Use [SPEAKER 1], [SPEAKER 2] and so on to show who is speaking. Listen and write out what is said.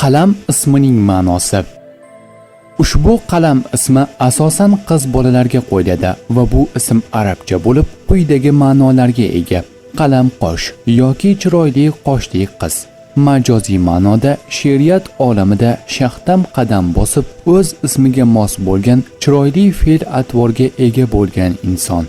[SPEAKER 1] Qalam ismining ma'nosi. Ushbu qalam ismi asosan qiz bolalarga qo'yiladi va bu ism arabcha bo'lib, quyidagi ma'nolarga ega: qalamqosh yoki chiroyli qoshli qiz. Majoziy ma'noda she'riyat olamida shaxdam qadam bosib, o'z ismiga mos bo'lgan chiroyli fe'l-atvorga ega bo'lgan inson.